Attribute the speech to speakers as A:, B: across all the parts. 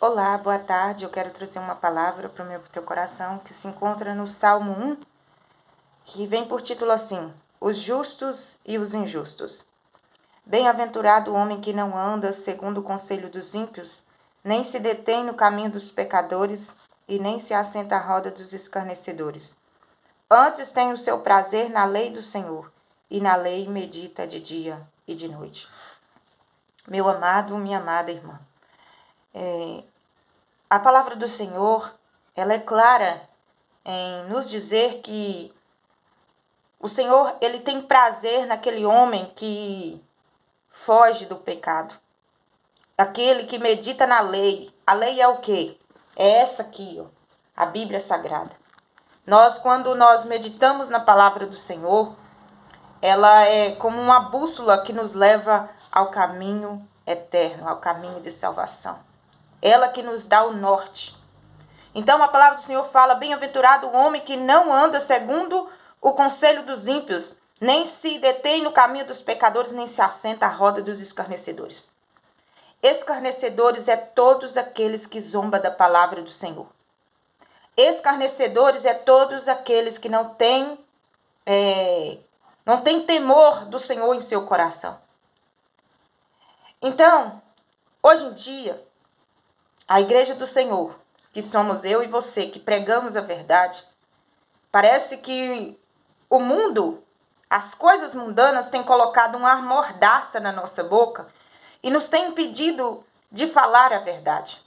A: Olá, boa tarde. Eu quero trazer uma palavra para o meu teu coração que se encontra no Salmo 1, que vem por título assim: Os justos e os injustos. Bem-aventurado o homem que não anda segundo o conselho dos ímpios, nem se detém no caminho dos pecadores e nem se assenta à roda dos escarnecedores. Antes tem o seu prazer na lei do Senhor, e na lei medita de dia e de noite. Meu amado, minha amada irmã, a palavra do Senhor, ela é clara em nos dizer que o Senhor, ele tem prazer naquele homem que foge do pecado. Aquele que medita na lei. A lei é o quê? É essa aqui, ó, a Bíblia Sagrada. Quando nós meditamos na palavra do Senhor, ela é como uma bússola que nos leva ao caminho eterno, ao caminho de salvação. Ela que nos dá o norte. Então a palavra do Senhor fala: bem-aventurado o homem que não anda segundo o conselho dos ímpios, nem se detém no caminho dos pecadores, nem se assenta à roda dos escarnecedores. Escarnecedores é todos aqueles que zombam da palavra do Senhor. Escarnecedores é todos aqueles que não têm temor do Senhor em seu coração. Então, hoje em dia, a igreja do Senhor, que somos eu e você, que pregamos a verdade, parece que o mundo, as coisas mundanas têm colocado uma mordaça na nossa boca e nos têm impedido de falar a verdade.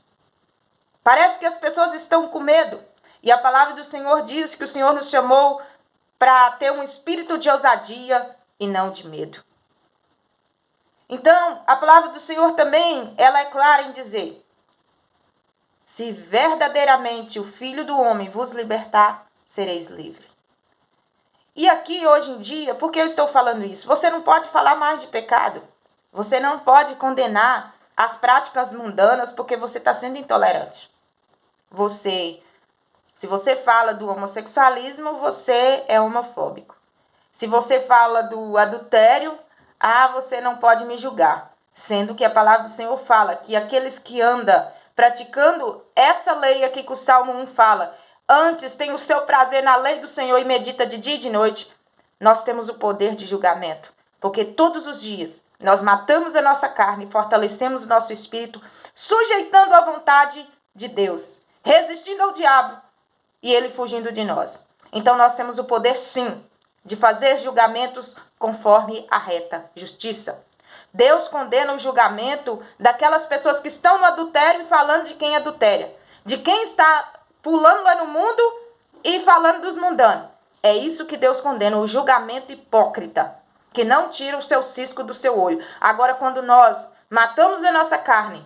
A: Parece que as pessoas estão com medo. E a palavra do Senhor diz que o Senhor nos chamou para ter um espírito de ousadia e não de medo. Então, a palavra do Senhor também, ela é clara em dizer: se verdadeiramente o Filho do Homem vos libertar, sereis livres. E aqui, hoje em dia, por que eu estou falando isso? Você não pode falar mais de pecado. Você não pode condenar as práticas mundanas porque você está sendo intolerante. Se você fala do homossexualismo, você é homofóbico. Se você fala do adultério, você não pode me julgar. Sendo que a palavra do Senhor fala que aqueles que andam praticando essa lei aqui que o Salmo 1 fala, antes tem o seu prazer na lei do Senhor e medita de dia e de noite, nós temos o poder de julgamento. Porque todos os dias nós matamos a nossa carne e fortalecemos o nosso espírito, sujeitando a vontade de Deus, resistindo ao diabo e ele fugindo de nós. Então nós temos o poder, sim, de fazer julgamentos conforme a reta justiça. Deus condena o julgamento daquelas pessoas que estão no adultério e falando de quem adultéria. De quem está pulando lá no mundo e falando dos mundanos. É isso que Deus condena, o julgamento hipócrita, que não tira o seu cisco do seu olho. Agora, quando nós matamos a nossa carne,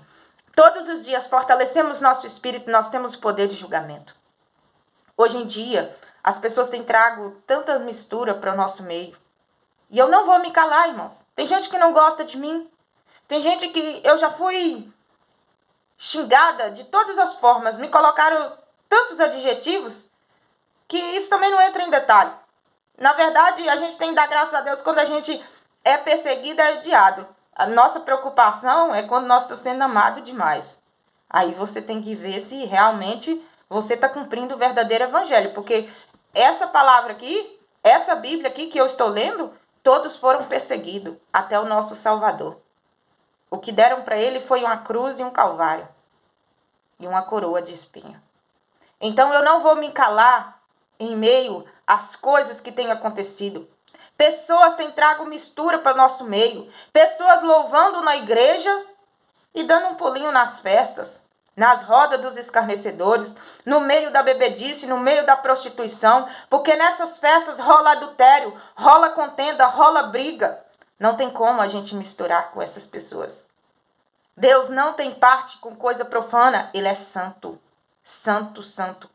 A: todos os dias fortalecemos nosso espírito, nós temos o poder de julgamento. Hoje em dia, as pessoas têm trago tanta mistura para o nosso meio. E eu não vou me calar, irmãos. Tem gente que não gosta de mim. Tem gente que eu já fui xingada de todas as formas. Me colocaram tantos adjetivos que isso também não entra em detalhe. Na verdade, a gente tem que dar graças a Deus quando a gente é perseguido, é odiado. A nossa preocupação é quando nós estamos sendo amados demais. Aí você tem que ver se realmente você está cumprindo o verdadeiro evangelho. Porque essa palavra aqui, essa Bíblia aqui que eu estou lendo, todos foram perseguidos até o nosso Salvador. O que deram para ele foi uma cruz e um calvário. E uma coroa de espinho. Então eu não vou me calar em meio às coisas que têm acontecido. Pessoas têm trago mistura para o nosso meio. Pessoas louvando na igreja e dando um pulinho nas festas, nas rodas dos escarnecedores, no meio da bebedice, no meio da prostituição, porque nessas festas rola adultério, rola contenda, rola briga. Não tem como a gente misturar com essas pessoas. Deus não tem parte com coisa profana, ele é santo, santo, santo.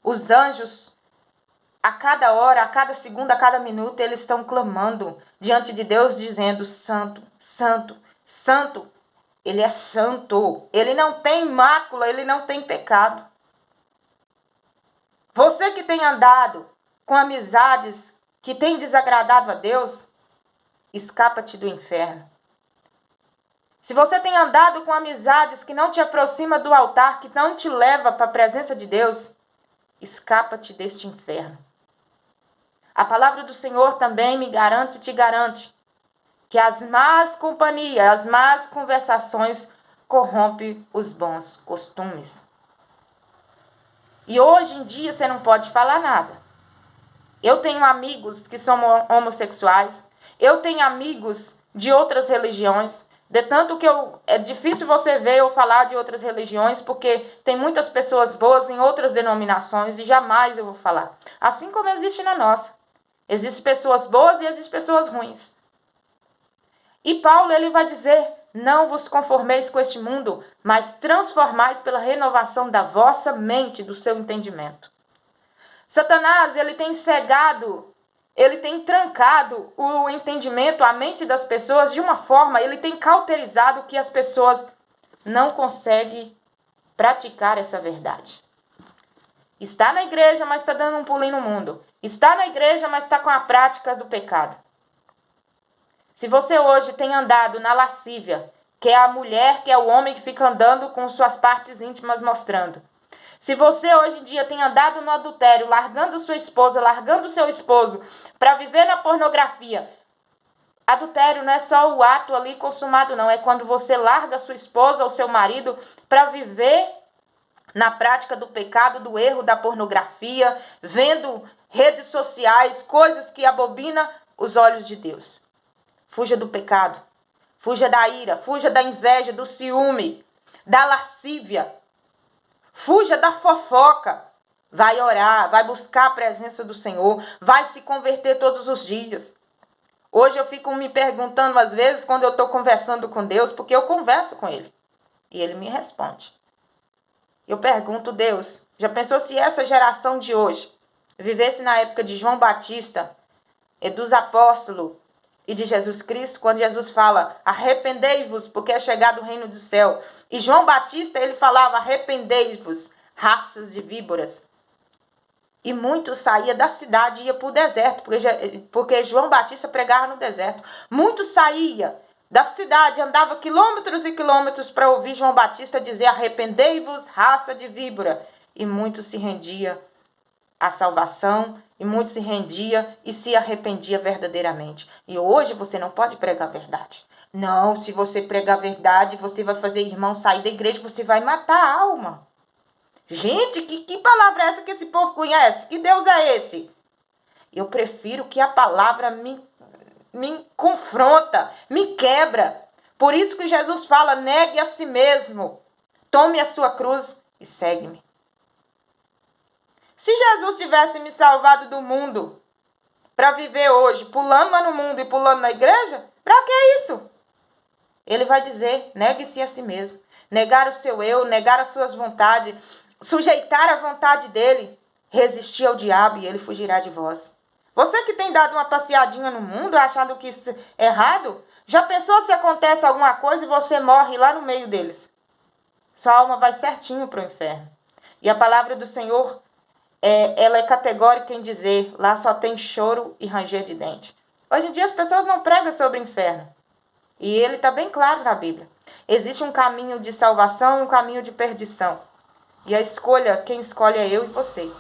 A: Os anjos, a cada hora, a cada segundo, a cada minuto, eles estão clamando diante de Deus, dizendo: santo, santo, santo. Ele é santo. Ele não tem mácula, ele não tem pecado. Você que tem andado com amizades que tem desagradado a Deus, escapa-te do inferno. Se você tem andado com amizades que não te aproxima do altar, que não te leva para a presença de Deus, escapa-te deste inferno. A palavra do Senhor também me garante e te garante que as más companhias, as más conversações corrompem os bons costumes. E hoje em dia você não pode falar nada. Eu tenho amigos que são homossexuais, eu tenho amigos de outras religiões, de tanto que é difícil você ver eu falar de outras religiões, porque tem muitas pessoas boas em outras denominações e jamais eu vou falar. Assim como existe na nossa. Existem pessoas boas e existem pessoas ruins. E Paulo, ele vai dizer, não vos conformeis com este mundo, mas transformais pela renovação da vossa mente, do seu entendimento. Satanás, ele tem cegado, ele tem trancado o entendimento, a mente das pessoas de uma forma, ele tem cauterizado que as pessoas não conseguem praticar essa verdade. Está na igreja, mas está dando um pulinho no mundo. Está na igreja, mas está com a prática do pecado. Se você hoje tem andado na lascívia, que é a mulher, que é o homem que fica andando com suas partes íntimas mostrando. Se você hoje em dia tem andado no adultério, largando sua esposa, largando seu esposo, para viver na pornografia. Adultério não é só o ato ali consumado, não. É quando você larga sua esposa ou seu marido para viver na prática do pecado, do erro, da pornografia, vendo redes sociais, coisas que abobinam os olhos de Deus. Fuja do pecado, fuja da ira, fuja da inveja, do ciúme, da lascívia, fuja da fofoca. Vai orar, vai buscar a presença do Senhor, vai se converter todos os dias. Hoje eu fico me perguntando às vezes quando eu estou conversando com Deus, porque eu converso com Ele e Ele me responde. Eu pergunto, Deus, já pensou se essa geração de hoje vivesse na época de João Batista e dos apóstolos e de Jesus Cristo, quando Jesus fala, arrependei-vos, porque é chegado o reino do céu. E João Batista, ele falava, arrependei-vos, raças de víboras. E muitos saíam da cidade e iam para o deserto, porque João Batista pregava no deserto. Muitos saíam da cidade, andava quilômetros e quilômetros para ouvir João Batista dizer, arrependei-vos, raça de víbora. E muitos se rendiam à salvação, e muitos se rendiam e se arrependia verdadeiramente. E hoje você não pode pregar a verdade. Não, se você pregar a verdade, você vai fazer irmão sair da igreja, você vai matar a alma. Gente, que palavra é essa que esse povo conhece? Que Deus é esse? Eu prefiro que a palavra me confronta, me quebra. Por isso que Jesus fala, negue a si mesmo, tome a sua cruz e segue-me. Se Jesus tivesse me salvado do mundo para viver hoje, pulando lá no mundo e pulando na igreja, para que isso? Ele vai dizer, negue-se a si mesmo. Negar o seu eu, negar as suas vontades, sujeitar a vontade dele, resistir ao diabo e ele fugirá de vós. Você que tem dado uma passeadinha no mundo, achando que isso é errado, já pensou se acontece alguma coisa e você morre lá no meio deles? Sua alma vai certinho para o inferno. E a palavra do Senhor, ela é categórica em dizer, lá só tem choro e ranger de dente. Hoje em dia as pessoas não pregam sobre o inferno. E ele está bem claro na Bíblia. Existe um caminho de salvação e um caminho de perdição. E a escolha, quem escolhe é eu e você.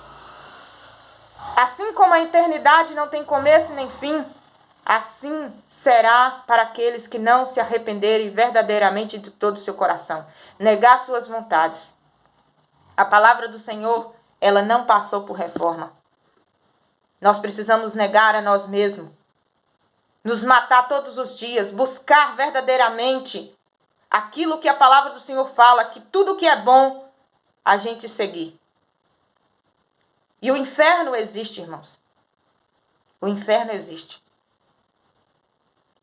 A: Assim como a eternidade não tem começo nem fim, assim será para aqueles que não se arrependerem verdadeiramente de todo o seu coração. Negar suas vontades. A palavra do Senhor, ela não passou por reforma. Nós precisamos negar a nós mesmos. Nos matar todos os dias. Buscar verdadeiramente aquilo que a palavra do Senhor fala, que tudo que é bom, a gente seguir. E o inferno existe, irmãos. O inferno existe.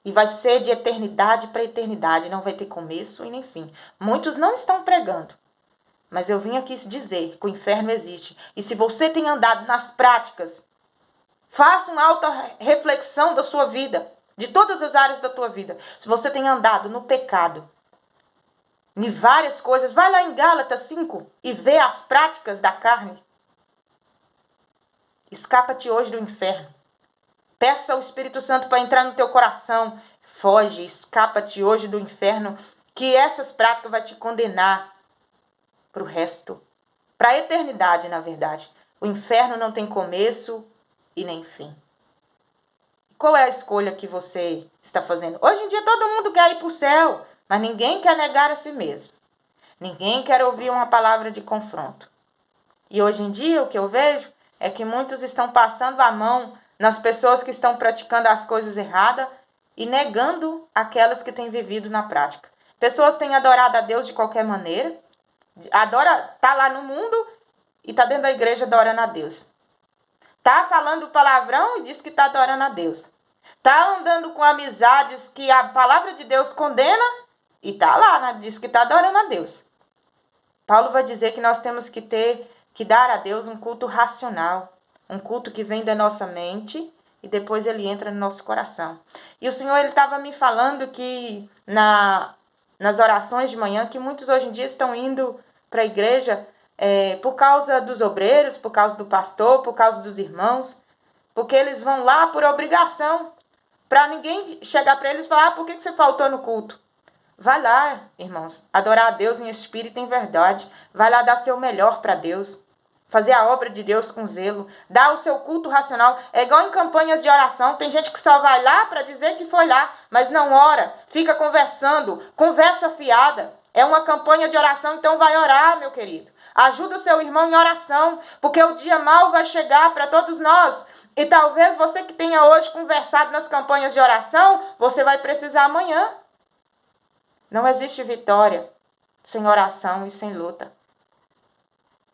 A: E vai ser de eternidade para eternidade. Não vai ter começo e nem fim. Muitos não estão pregando. Mas eu vim aqui dizer que o inferno existe. E se você tem andado nas práticas, faça uma alta reflexão da sua vida. De todas as áreas da tua vida. Se você tem andado no pecado, em várias coisas, vai lá em Gálatas 5 e vê as práticas da carne. Escapa-te hoje do inferno. Peça ao Espírito Santo para entrar no teu coração. Foge, escapa-te hoje do inferno, que essas práticas vão te condenar para o resto, para a eternidade, na verdade. O inferno não tem começo e nem fim. Qual é a escolha que você está fazendo? Hoje em dia todo mundo quer ir para o céu, mas ninguém quer negar a si mesmo. Ninguém quer ouvir uma palavra de confronto. E hoje em dia o que eu vejo é que muitos estão passando a mão nas pessoas que estão praticando as coisas erradas e negando aquelas que têm vivido na prática. Pessoas têm adorado a Deus de qualquer maneira, tá lá no mundo e tá dentro da igreja adorando a Deus. Tá falando palavrão e diz que tá adorando a Deus. Tá andando com amizades que a palavra de Deus condena e tá lá, né? Diz que tá adorando a Deus. Paulo vai dizer que nós temos que dar a Deus um culto racional, um culto que vem da nossa mente e depois ele entra no nosso coração. E o Senhor ele estava me falando que nas orações de manhã, que muitos hoje em dia estão indo para a igreja por causa dos obreiros, por causa do pastor, por causa dos irmãos, porque eles vão lá por obrigação, para ninguém chegar para eles e falar, por que você faltou no culto? Vai lá, irmãos, adorar a Deus em espírito e em verdade. Vai lá dar seu melhor para Deus. Fazer a obra de Deus com zelo. Dar o seu culto racional. É igual em campanhas de oração. Tem gente que só vai lá para dizer que foi lá, mas não ora. Fica conversando. Conversa fiada. É uma campanha de oração, então vai orar, meu querido. Ajuda o seu irmão em oração, porque o dia mau vai chegar para todos nós. E talvez você que tenha hoje conversado nas campanhas de oração, você vai precisar amanhã. Não existe vitória sem oração e sem luta.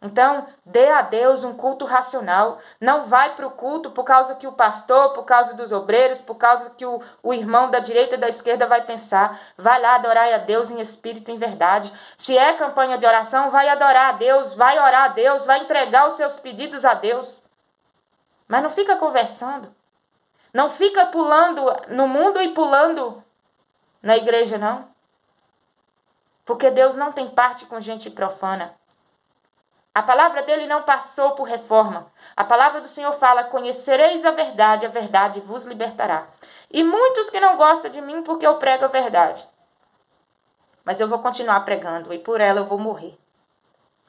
A: Então, dê a Deus um culto racional. Não vai para o culto por causa que o pastor, por causa dos obreiros, por causa que o irmão da direita e da esquerda vai pensar. Vai lá adorar a Deus em espírito e em verdade. Se é campanha de oração, vai adorar a Deus, vai orar a Deus, vai entregar os seus pedidos a Deus. Mas não fica conversando. Não fica pulando no mundo e pulando na igreja, não. Porque Deus não tem parte com gente profana. A palavra dele não passou por reforma. A palavra do Senhor fala, conhecereis a verdade vos libertará. E muitos que não gostam de mim porque eu prego a verdade. Mas eu vou continuar pregando e por ela eu vou morrer.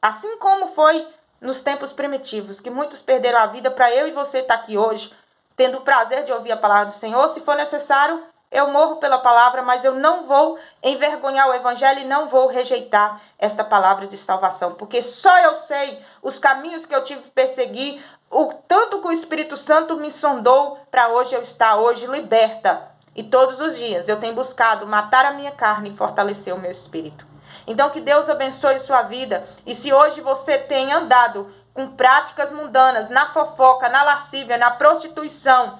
A: Assim como foi nos tempos primitivos, que muitos perderam a vida para eu e você estar aqui hoje, tendo o prazer de ouvir a palavra do Senhor, se for necessário, eu morro pela palavra, mas eu não vou envergonhar o evangelho e não vou rejeitar esta palavra de salvação. Porque só eu sei os caminhos que eu tive que perseguir, o tanto que o Espírito Santo me sondou para hoje eu estar hoje liberta. E todos os dias eu tenho buscado matar a minha carne e fortalecer o meu espírito. Então que Deus abençoe sua vida. E se hoje você tem andado com práticas mundanas, na fofoca, na lascívia, na prostituição,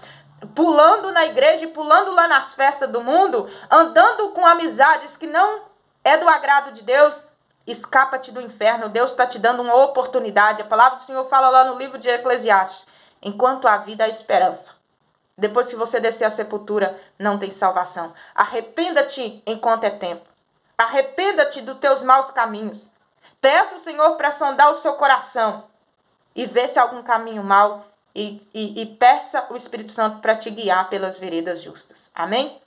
A: pulando na igreja e pulando lá nas festas do mundo, andando com amizades que não é do agrado de Deus, escapa-te do inferno. Deus está te dando uma oportunidade. A palavra do Senhor fala lá no livro de Eclesiastes, enquanto há vida há esperança. Depois que você descer à sepultura, não tem salvação. Arrependa-te enquanto é tempo. Arrependa-te dos teus maus caminhos. Peça ao Senhor para sondar o seu coração e ver se há algum caminho mau. E peça o Espírito Santo para te guiar pelas veredas justas. Amém?